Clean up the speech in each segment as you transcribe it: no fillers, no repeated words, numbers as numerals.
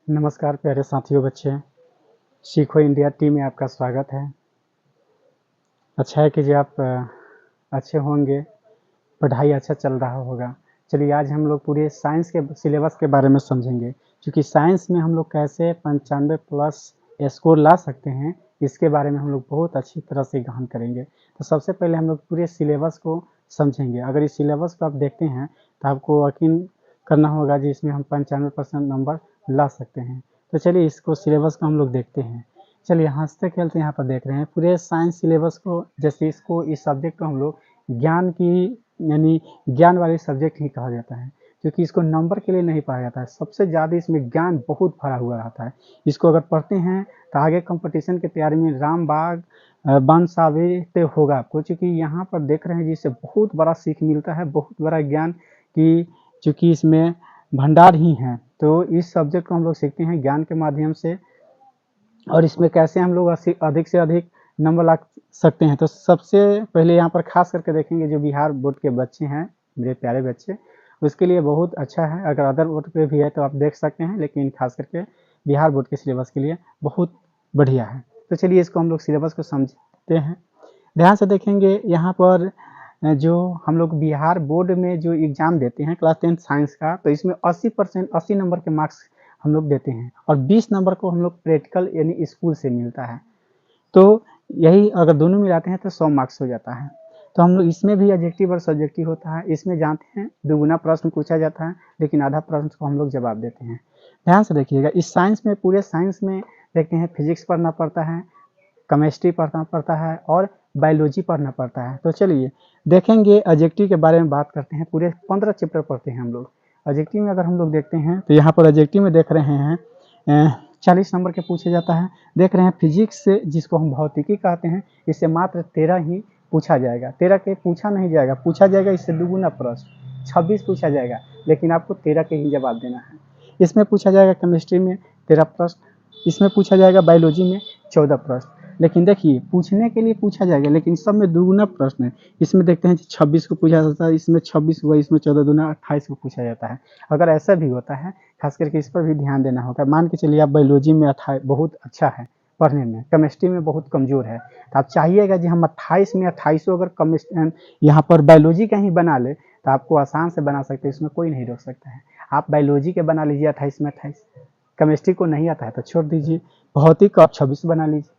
नमस्कार प्यारे साथियों बच्चे, सीखो इंडिया टीम में आपका स्वागत है। अच्छा है कि जी आप अच्छे होंगे, पढ़ाई अच्छा चल रहा होगा। चलिए आज हम लोग पूरे साइंस के सिलेबस के बारे में समझेंगे, क्योंकि साइंस में हम लोग कैसे 95 प्लस स्कोर ला सकते हैं, इसके बारे में हम लोग बहुत अच्छी तरह से गहन करेंगे। तो सबसे पहले हम लोग पूरे सिलेबस को समझेंगे। अगर इस सिलेबस को आप देखते हैं तो आपको यकीन करना होगा जी इसमें हम 95% नंबर ला सकते हैं। तो चलिए इसको सिलेबस को हम लोग देखते हैं। चलिए हंसते खेलते यहाँ पर देख रहे हैं पूरे साइंस सिलेबस को, जैसे इसको इस सब्जेक्ट को हम लोग ज्ञान की यानी ज्ञान वाले सब्जेक्ट ही कहा जाता है, क्योंकि इसको नंबर के लिए नहीं पढ़ा जाता है। सबसे ज़्यादा इसमें ज्ञान बहुत भरा हुआ रहता है। इसको अगर पढ़ते हैं तो आगे कंपटीशन की तैयारी में रामबाग बन साबित होगा आपको, क्योंकि यहाँ पर देख रहे हैं जिससे बहुत बड़ा सीख मिलता है, बहुत बड़ा ज्ञान की, चूँकि इसमें भंडार ही है। तो इस सब्जेक्ट को हम लोग सीखते हैं ज्ञान के माध्यम से, और इसमें कैसे हम लोग अधिक से अधिक नंबर ला सकते हैं। तो सबसे पहले यहाँ पर खास करके देखेंगे जो बिहार बोर्ड के बच्चे हैं, मेरे प्यारे बच्चे, उसके लिए बहुत अच्छा है। अगर अदर बोर्ड पे भी है तो आप देख सकते हैं, लेकिन खास करके बिहार बोर्ड के सिलेबस के लिए बहुत बढ़िया है। तो चलिए इसको हम लोग सिलेबस को समझते हैं। ध्यान से देखेंगे यहाँ पर जो हम लोग बिहार बोर्ड में जो एग्ज़ाम देते हैं क्लास 10 साइंस का, तो इसमें 80% 80 नंबर के मार्क्स हम लोग देते हैं, और 20 नंबर को हम लोग प्रैक्टिकल यानी स्कूल से मिलता है। तो यही अगर दोनों मिलाते हैं तो 100 मार्क्स हो जाता है। तो हम लोग इसमें भी ऑब्जेक्टिव और सब्जेक्टिव होता है। इसमें जानते हैं दुगुना प्रश्न पूछा जाता है, लेकिन आधा प्रश्न को हम लोग जवाब देते हैं। ध्यान से देखिएगा, इस साइंस में पूरे साइंस में देखते हैं फिजिक्स पढ़ना पड़ता है, केमिस्ट्री पढ़ना पड़ता है और बायोलॉजी पढ़ना पड़ता है। तो चलिए देखेंगे एडजेक्टिव के बारे में बात करते हैं। पूरे 15 चैप्टर पढ़ते हैं हम लोग। एडजेक्टिव में अगर हम लोग देखते हैं तो यहाँ पर एडजेक्टिव में देख रहे हैं 40 नंबर के पूछे जाता है। देख रहे हैं फिजिक्स से, जिसको हम भौतिकी कहते हैं, इससे मात्र 13 ही पूछा जाएगा। 13 के पूछा नहीं जाएगा, पूछा जाएगा इससे दुगुना प्रश्न 26 पूछा जाएगा, लेकिन आपको 13 के ही जवाब देना है। इसमें पूछा जाएगा केमिस्ट्री में 13 प्रश्न, इसमें पूछा जाएगा बायोलॉजी में 14 प्रश्न। लेकिन देखिए पूछने के लिए पूछा जाएगा, लेकिन सब में दुगुना प्रश्न है। इसमें देखते हैं 26 को पूछा जाता है, इसमें 26 हुआ, इसमें 14 दूना 28 को पूछा जाता है। अगर ऐसा भी होता है, खास करके इस पर भी ध्यान देना होगा। मान के चलिए आप बायोलॉजी में 28 बहुत अच्छा है पढ़ने में, केमिस्ट्री में बहुत कमज़ोर है, तो आप चाहिएगा जी हम 28 में 28 अगर केमिस्ट्री यहाँ पर बायोलॉजी का ही बना ले तो आपको आसान से बना सकते हैं, इसमें कोई नहीं रोक सकता है। आप बायोलॉजी के बना लीजिए 28 में 28, केमिस्ट्री को नहीं आता है तो छोड़ दीजिए, भौतिक को आप 26 बना लीजिए।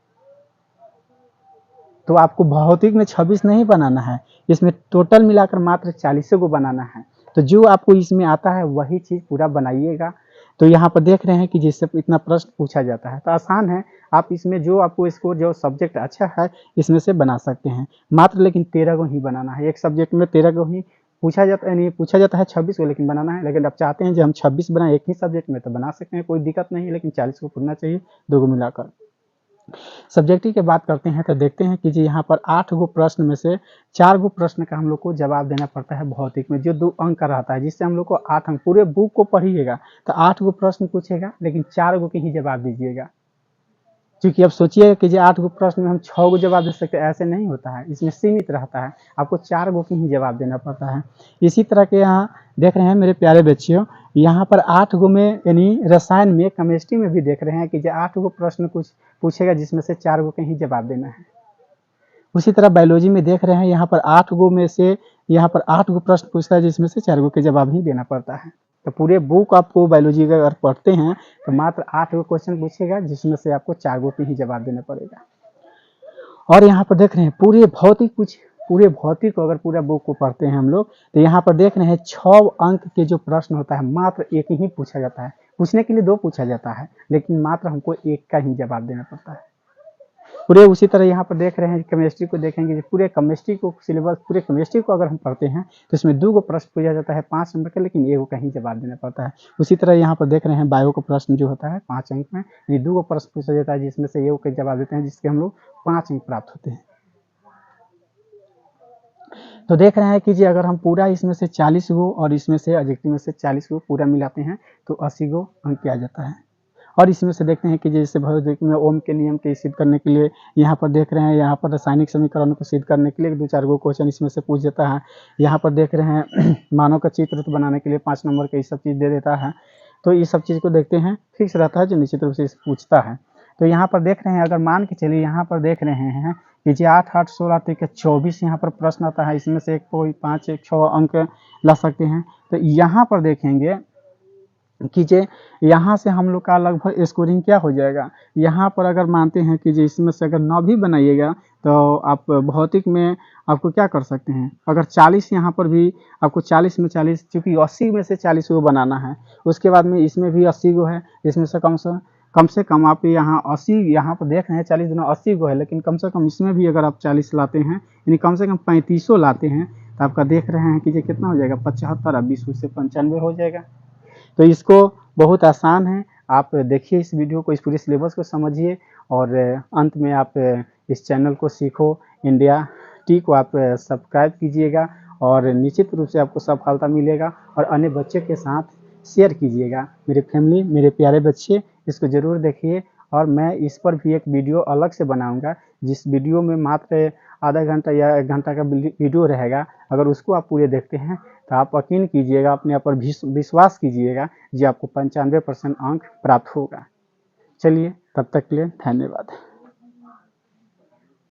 तो आपको भौतिक में 26 नहीं बनाना है, इसमें टोटल मिलाकर मात्र 40 को बनाना है। तो जो आपको इसमें आता है वही चीज़ पूरा बनाइएगा। तो यहाँ पर देख रहे हैं कि जिससे इतना प्रश्न पूछा जाता है, तो आसान है। आप इसमें जो आपको स्कोर जो सब्जेक्ट अच्छा है इसमें से बना सकते हैं मात्र, लेकिन 13 को ही बनाना है। एक सब्जेक्ट में 13 को ही पूछा जाता है, नहीं पूछा जाता है 26 को, लेकिन बनाना है। लेकिन आप चाहते हैं जो हम 26 बनाए एक ही सब्जेक्ट में, तो बना सकते हैं, कोई दिक्कत नहीं है, लेकिन 40 को पूरना चाहिए, दो को मिलाकर। सब्जेक्टिव की बात करते हैं तो देखते हैं कि जी यहाँ पर 8 गो प्रश्न में से 4 गो प्रश्न का हम लोग को जवाब देना पड़ता है भौतिक में, जो 2 अंक का रहता है, जिससे हम लोग को 8 अंक। पूरे बुक को पढ़िएगा तो 8 गो प्रश्न पूछेगा, लेकिन 4 गो के ही जवाब दीजिएगा। क्योंकि अब सोचिए कि जी 8 गो प्रश्न में हम 6 गो जवाब दे सकते हैं, ऐसे नहीं होता है, इसमें सीमित रहता है, आपको 4 गो के ही जवाब देना पड़ता है। इसी तरह के यहाँ देख रहे हैं मेरे प्यारे बच्चियों, यहाँ पर 8 गो में यानी रसायन में, केमिस्ट्री में भी देख रहे हैं कि जो 8 गो प्रश्न कुछ पूछेगा, जिसमें से 4 गो के ही जवाब देना है। उसी तरह बायोलॉजी में देख रहे हैं यहाँ पर 8 गो में से यहाँ पर 8 गो प्रश्न पूछता है, जिसमें से 4 गो के जवाब ही देना पड़ता है। तो पूरे बुक आपको बायोलॉजी का अगर पढ़ते हैं तो मात्र 8 गो क्वेश्चन पूछेगा, जिसमें से आपको 4 गो के ही जवाब देना पड़ेगा। और यहाँ पर देख रहे हैं पूरे भौतिक को अगर पूरा बुक को पढ़ते हैं हम लोग, तो यहाँ पर देख रहे हैं 6 अंक के जो प्रश्न होता है मात्र एक ही पूछा जाता है। पूछने के लिए 2 पूछा जाता है, लेकिन मात्र हमको एक का ही जवाब देना पड़ता है। पूरे उसी तरह यहाँ पर देख रहे हैं केमिस्ट्री को देखेंगे, पूरे केमिस्ट्री को सिलेबस, पूरे केमिस्ट्री को अगर हम पढ़ते हैं तो इसमें 2 गो प्रश्न पूछा जाता है 5 नंबर का, लेकिन 1 का ही जवाब देना पड़ता है। उसी तरह यहाँ पर देख रहे हैं बायो का प्रश्न जो होता है 5 अंक में, ये 2 गो प्रश्न पूछा जाता है, जिसमें से 1 का जवाब देते हैं, जिसके हम लोग 5 अंक प्राप्त होते हैं। तो देख रहे हैं कि जी अगर हम पूरा इसमें से 40 गो और इसमें से एडजेक्टिव में से 40 गो पूरा मिलाते हैं तो 80 गो अंक आ जाता है। और इसमें से देखते हैं कि जैसे भौतिक में ओम के नियम के सिद्ध करने के लिए यहाँ पर देख रहे हैं, यहाँ पर रासायनिक समीकरणों को सिद्ध करने के लिए 2-4 गो क्वेश्चन इसमें से पूछ देता है। यहाँ पर देख रहे हैं मानव का चित्र बनाने के लिए 5 नंबर के ये सब चीज़ दे देता है। तो ये सब चीज़ को देखते हैं, फिक्स रहता है जो निश्चित रूप से पूछता है। तो यहाँ पर देख रहे हैं, अगर मान के चलिए यहाँ पर देख रहे हैं कि जी 8 8 16 तक 24 यहाँ पर प्रश्न आता है, इसमें से कोई 5 एक 6 अंक ला सकते हैं। तो यहाँ पर देखेंगे कि जे यहाँ से हम लोग का लगभग स्कोरिंग क्या हो जाएगा। यहाँ पर अगर मानते हैं कि जी इसमें से अगर 9 भी बनाइएगा तो आप भौतिक में आपको क्या कर सकते हैं, अगर 40 यहाँ पर भी आपको 40 में 40, चूँकि 80 में से 40 को बनाना है, उसके बाद में इसमें भी 80 को है, इसमें से कम से कम आप यहाँ 80 यहाँ पर देख रहे हैं 40 गुना 80 को है, लेकिन कम से कम इसमें भी अगर आप 40 लाते हैं यानी कम से कम 3500 लाते हैं तो आपका देख रहे हैं कि ये कितना हो जाएगा 75 और 20 से 95 हो जाएगा। तो इसको बहुत आसान है, आप देखिए इस वीडियो को, इस पूरे सिलेबस को समझिए और अंत में आप इस चैनल को सीखो इंडिया टी को आप सब्सक्राइब कीजिएगा और निश्चित रूप से आपको सफलता मिलेगा और अन्य बच्चे के साथ शेयर कीजिएगा। मेरे फैमिली, मेरे प्यारे बच्चे, इसको ज़रूर देखिए और मैं इस पर भी एक वीडियो अलग से बनाऊंगा, जिस वीडियो में मात्र आधा घंटा या 1 घंटा का वीडियो रहेगा। अगर उसको आप पूरे देखते हैं तो आप यकीन कीजिएगा, अपने आप पर विश्वास कीजिएगा, जी आपको 95% अंक प्राप्त होगा। चलिए तब तक के लिए धन्यवाद।